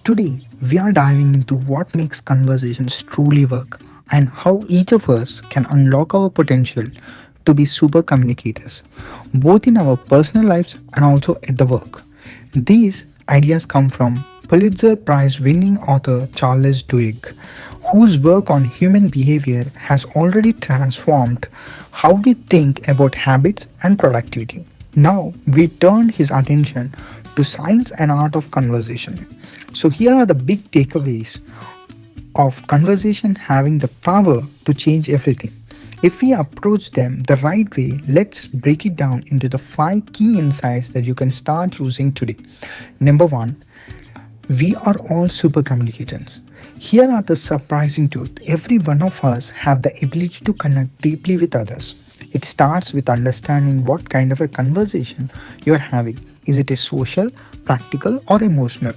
Today, we are diving into what makes conversations truly work and how each of us can unlock our potential to be super communicators, both in our personal lives and also at the work. These ideas come from Pulitzer Prize winning author Charles Duhigg, whose work on human behavior has already transformed how we think about habits and productivity. Now we turn his attention to science and art of conversation. So here are the big takeaways of conversation having the power to change everything. If we approach them the right way, let's break it down into the 5 key insights that you can start using today. Number 1, we are all super communicators. Here are the surprising truth. Every one of us have the ability to connect deeply with others. It starts with understanding what kind of a conversation you are having. Is it a social, practical, or emotional?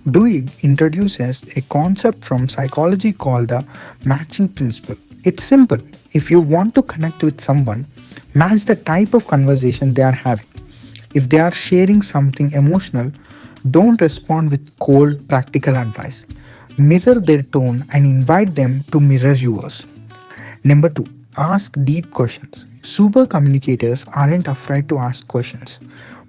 Duhigg introduces a concept from psychology called the matching principle. It's simple. If you want to connect with someone, match the type of conversation they are having. If they are sharing something emotional, don't respond with cold, practical advice. Mirror their tone and invite them to mirror yours. Number 2, ask deep questions. Super communicators aren't afraid to ask questions,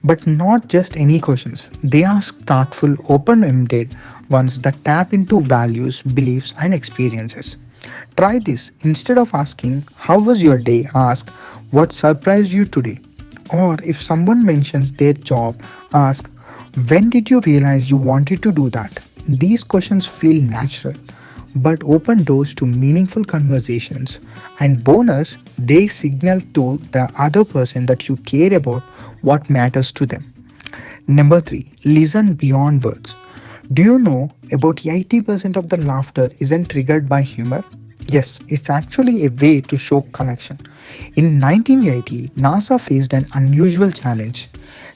but not just any questions. They ask thoughtful, open ended ones that tap into values, beliefs, and experiences. Try this. Instead of asking, "How was your day?" ask, "What surprised you today?" Or if someone mentions their job, ask, "When did you realize you wanted to do that?" These questions feel natural but open doors to meaningful conversations. And bonus, they signal to the other person that you care about what matters to them. Number 3, listen beyond words. Do you know about 80% of the laughter isn't triggered by humor? Yes, it's actually a way to show connection. In 1980, NASA faced an unusual challenge.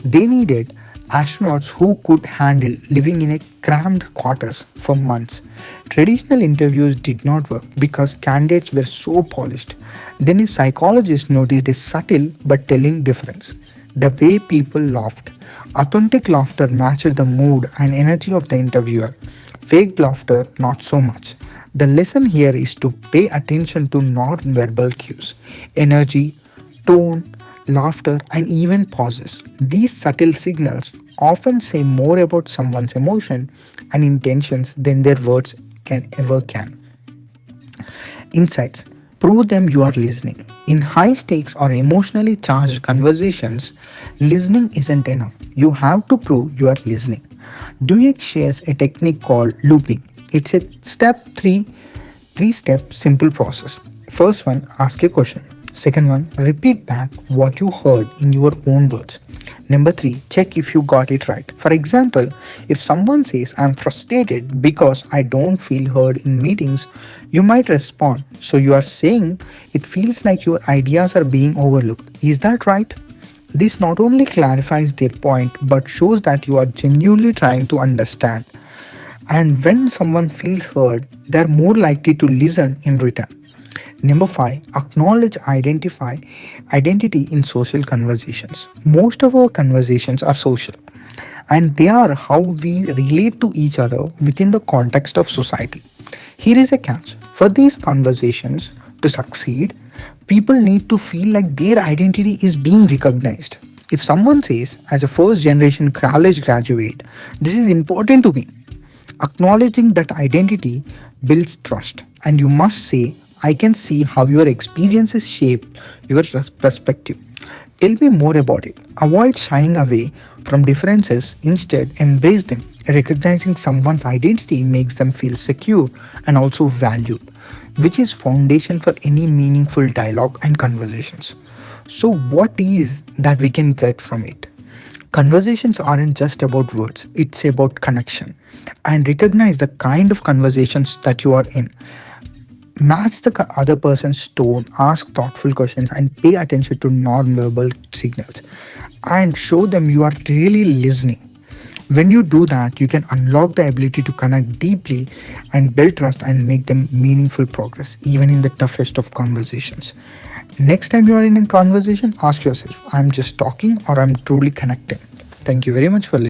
They needed astronauts who could handle living in a cramped quarters for months. Traditional interviews did not work because candidates were so polished. Then a psychologist noticed a subtle but telling difference. The way people laughed. Authentic laughter matched the mood and energy of the interviewer. Fake laughter, not so much. The lesson here is to pay attention to non-verbal cues, energy, tone, laughter, and even pauses. These subtle signals often say more about someone's emotion and intentions than their words can. Insights. Prove them you are listening. In high stakes or emotionally charged conversations, listening isn't enough. You have to prove you are listening. Duhigg shares a technique called looping. It's a three-step simple process. First one, ask a question. Second one, repeat back what you heard in your own words. Number 3, check if you got it right. For example, if someone says, "I'm frustrated because I don't feel heard in meetings," you might respond, "So you are saying it feels like your ideas are being overlooked. Is that right?" This not only clarifies their point but shows that you are genuinely trying to understand. And when someone feels heard, they are more likely to listen in return. Number 5, acknowledge identity in social conversations. Most of our conversations are social, and they are how we relate to each other within the context of society. Here is a catch. For these conversations to succeed, people need to feel like their identity is being recognized. If someone says, "As a first generation college graduate, this is important to me," acknowledging that identity builds trust, and you must say, "I can see how your experiences shape your perspective. Tell me more about it." Avoid shying away from differences, instead, embrace them. Recognizing someone's identity makes them feel secure and also valued, which is foundation for any meaningful dialogue and conversations. So what is that we can get from it? Conversations aren't just about words, it's about connection. And recognize the kind of conversations that you are in. Match the other person's tone, ask thoughtful questions, and pay attention to non-verbal signals. And show them you are really listening. When you do that, you can unlock the ability to connect deeply and build trust and make them meaningful progress, even in the toughest of conversations. Next time you are in a conversation, ask yourself, "I'm just talking or I'm truly connecting?" Thank you very much for listening.